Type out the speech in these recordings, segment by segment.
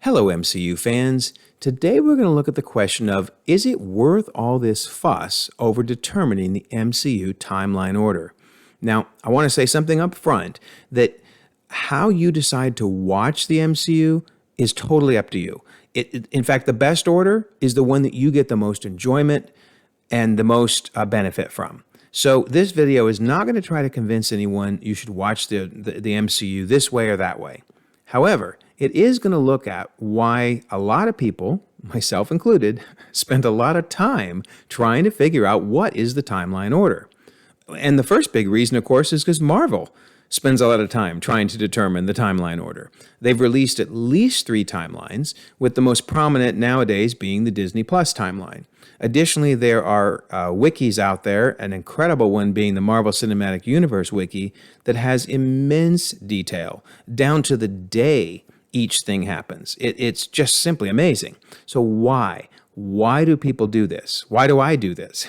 Hello, MCU fans. Today we're going to look at the question of, is it worth all this fuss over determining the MCU timeline order? Now, I want to say something up front, that how you decide to watch the MCU is totally up to you. In fact, the best order is the one that you get the most enjoyment and the most benefit from. So this video is not going to try to convince anyone you should watch the MCU this way or that way. However, it is going to look at why a lot of people, myself included, spend a lot of time trying to figure out what is the timeline order. And the first big reason, of course, is because Marvel spends a lot of time trying to determine the timeline order. They've released at least 3 timelines, with the most prominent nowadays being the Disney Plus timeline. Additionally, there are wikis out there, an incredible one being the Marvel Cinematic Universe wiki that has immense detail, down to the day each thing happens. It's just simply amazing. So why? Why do people do this? Why do I do this?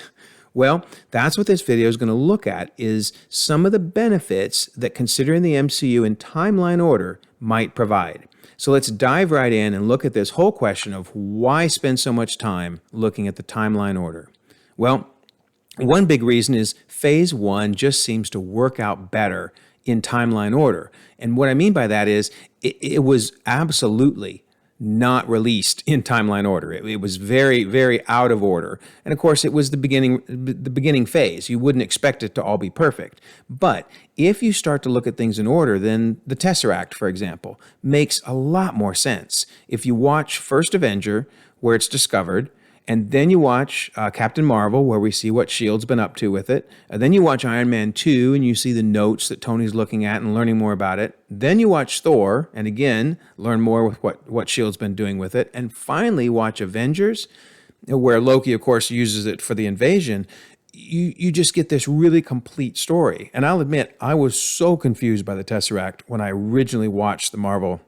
Well, that's what this video is going to look at, is some of the benefits that considering the MCU in timeline order might provide. So let's dive right in and look at this whole question of why spend so much time looking at the timeline order. Well, one big reason is Phase 1 just seems to work out better in timeline order. And what I mean by that is it was absolutely not released in timeline order. It was very, very out of order. And of course, it was the beginning phase. You wouldn't expect it to all be perfect. But if you start to look at things in order, then the Tesseract, for example, makes a lot more sense. If you watch First Avenger, where it's discovered, and then you watch Captain Marvel, where we see what S.H.I.E.L.D.'s been up to with it. And then you watch Iron Man 2, and you see the notes that Tony's looking at and learning more about it. Then you watch Thor, and again, learn more with what S.H.I.E.L.D.'s been doing with it. And finally, watch Avengers, where Loki, of course, uses it for the invasion. You just get this really complete story. And I'll admit, I was so confused by the Tesseract when I originally watched the Marvel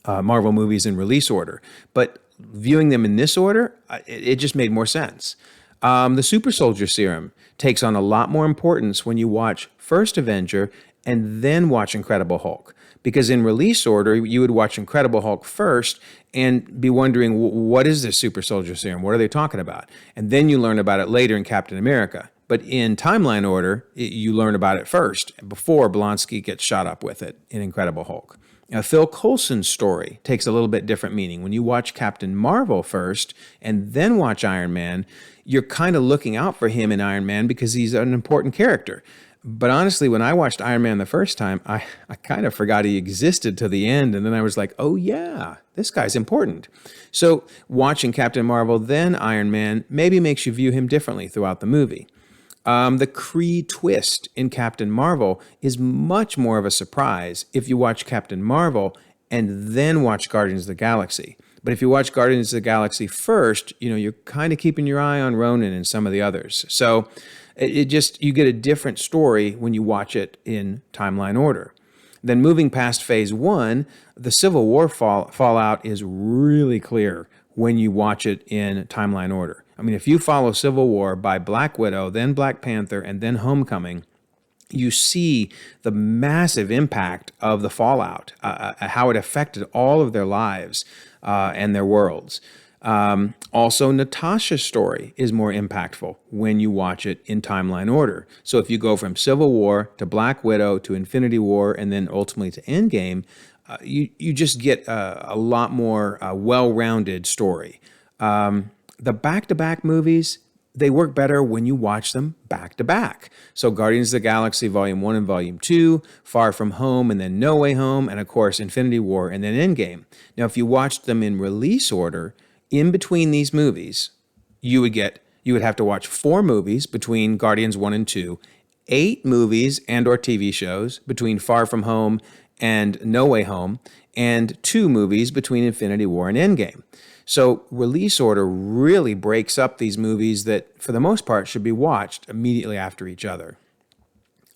movies in release order. But viewing them in this order, it just made more sense. The Super Soldier Serum takes on a lot more importance when you watch First Avenger and then watch Incredible Hulk. Because in release order, you would watch Incredible Hulk first and be wondering, what is this Super Soldier Serum? What are they talking about? And then you learn about it later in Captain America. But in timeline order, you learn about it first, before Blonsky gets shot up with it in Incredible Hulk. Now, Phil Coulson's story takes a little bit different meaning. When you watch Captain Marvel first and then watch Iron Man, you're kind of looking out for him in Iron Man because he's an important character. But honestly, when I watched Iron Man the first time, I kind of forgot he existed to the end. And then I was like, oh yeah, this guy's important. So watching Captain Marvel, then Iron Man, maybe makes you view him differently throughout the movie. The Kree twist in Captain Marvel is much more of a surprise if you watch Captain Marvel and then watch Guardians of the Galaxy. But if you watch Guardians of the Galaxy first, you're kind of keeping your eye on Ronan and some of the others. So you get a different story when you watch it in timeline order. Then moving past Phase 1, the Civil War fallout is really clear when you watch it in timeline order. I mean, if you follow Civil War by Black Widow, then Black Panther, and then Homecoming, you see the massive impact of the fallout, how it affected all of their lives and their worlds. Also, Natasha's story is more impactful when you watch it in timeline order. So if you go from Civil War to Black Widow to Infinity War and then ultimately to Endgame, you just get a lot more well-rounded story. The back-to-back movies, they work better when you watch them back-to-back. So Guardians of the Galaxy Volume 1 and Volume 2, Far From Home and then No Way Home, and of course Infinity War and then Endgame. Now if you watched them in release order, in between these movies, you would have to watch 4 movies between Guardians 1 and 2, 8 movies and or TV shows between Far From Home and No Way Home, and 2 movies between Infinity War and Endgame. So release order really breaks up these movies that, for the most part, should be watched immediately after each other.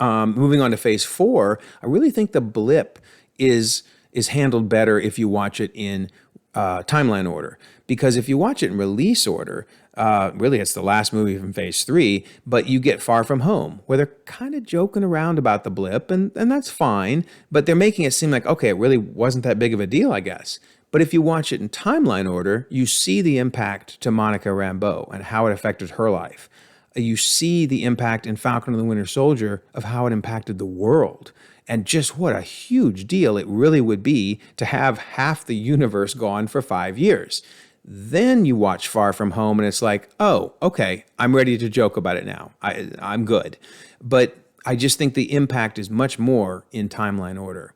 Moving on to Phase 4, I really think the Blip is handled better if you watch it in timeline order. Because if you watch it in release order, really it's the last movie from Phase 3, but you get Far From Home, where they're kind of joking around about the blip, and that's fine, but they're making it seem like, okay, it really wasn't that big of a deal, I guess. But if you watch it in timeline order, you see the impact to Monica Rambeau and how it affected her life. You see the impact in Falcon and the Winter Soldier of how it impacted the world. And just what a huge deal it really would be to have half the universe gone for 5 years. Then you watch Far From Home and it's like, oh, okay, I'm ready to joke about it now. I'm good. But I just think the impact is much more in timeline order.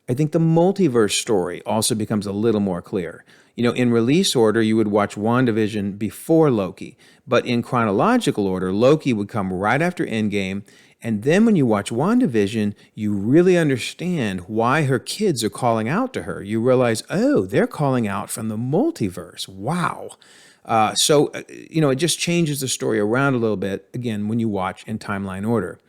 I think the multiverse story also becomes a little more clear. You know, in release order, you would watch WandaVision before Loki. But in chronological order, Loki would come right after Endgame. And then when you watch WandaVision, you really understand why her kids are calling out to her. You realize, oh, they're calling out from the multiverse. Wow. It just changes the story around a little bit, again, when you watch in timeline order.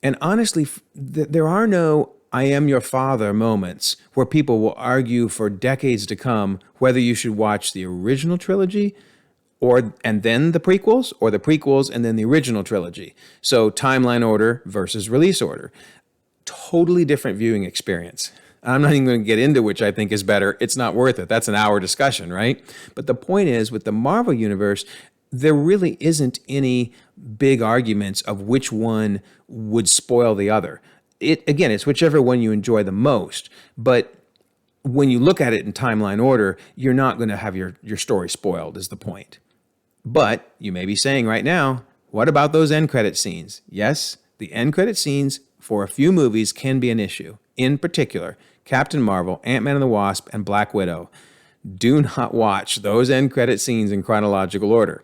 And honestly, there are no I am your father moments where people will argue for decades to come whether you should watch the original trilogy and then the prequels, or the prequels and then the original trilogy. So timeline order versus release order. Totally different viewing experience. I'm not even going to get into which I think is better. It's not worth it. That's an hour discussion, right? But the point is, with the Marvel Universe, there really isn't any big arguments of which one would spoil the other. It's whichever one you enjoy the most. But when you look at it in timeline order, you're not going to have your story spoiled, is the point. But you may be saying right now, what about those end credit scenes? Yes, the end credit scenes for a few movies can be an issue. In particular, Captain Marvel, Ant-Man and the Wasp, and Black Widow. Do not watch those end credit scenes in chronological order.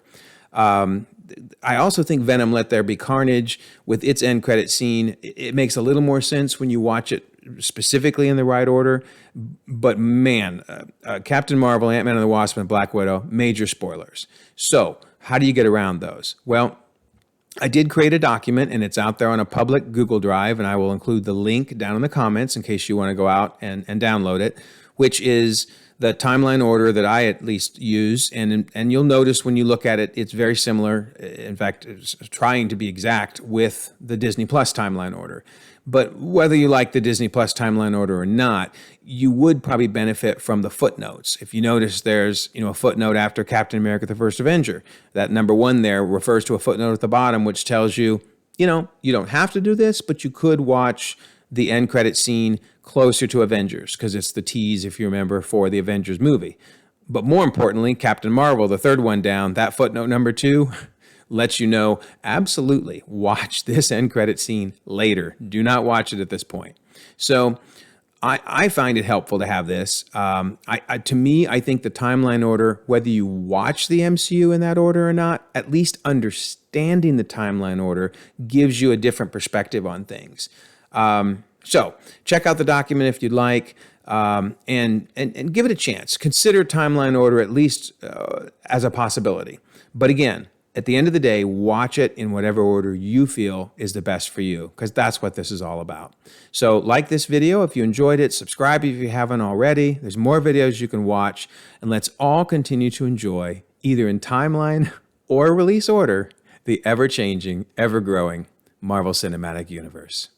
I also think Venom Let There Be Carnage, with its end credit scene, it makes a little more sense when you watch it specifically in the right order. But man, Captain Marvel, Ant-Man and the Wasp, and Black Widow, major spoilers. So how do you get around those? Well, I did create a document, and it's out there on a public Google Drive, and I will include the link down in the comments in case you want to go out and download it, which is the timeline order that I at least use. And you'll notice when you look at it, it's very similar. In fact, it's trying to be exact with the Disney Plus timeline order. But whether you like the Disney Plus timeline order or not, you would probably benefit from the footnotes. If you notice there's a footnote after Captain America, the First Avenger, that number 1 there refers to a footnote at the bottom, which tells you, you don't have to do this, but you could watch the end credit scene closer to Avengers, because it's the tease, if you remember, for the Avengers movie. But more importantly, Captain Marvel, the third one down, that footnote number 2 lets you know, absolutely, watch this end credit scene later. Do not watch it at this point. So I find it helpful to have this. To me, I think the timeline order, whether you watch the MCU in that order or not, at least understanding the timeline order gives you a different perspective on things. So check out the document if you'd like, and give it a chance. Consider timeline order at least as a possibility. But again, at the end of the day, watch it in whatever order you feel is the best for you, because that's what this is all about. So like this video if you enjoyed it, subscribe if you haven't already. There's more videos you can watch, and let's all continue to enjoy, either in timeline or release order, the ever-changing, ever-growing Marvel Cinematic Universe.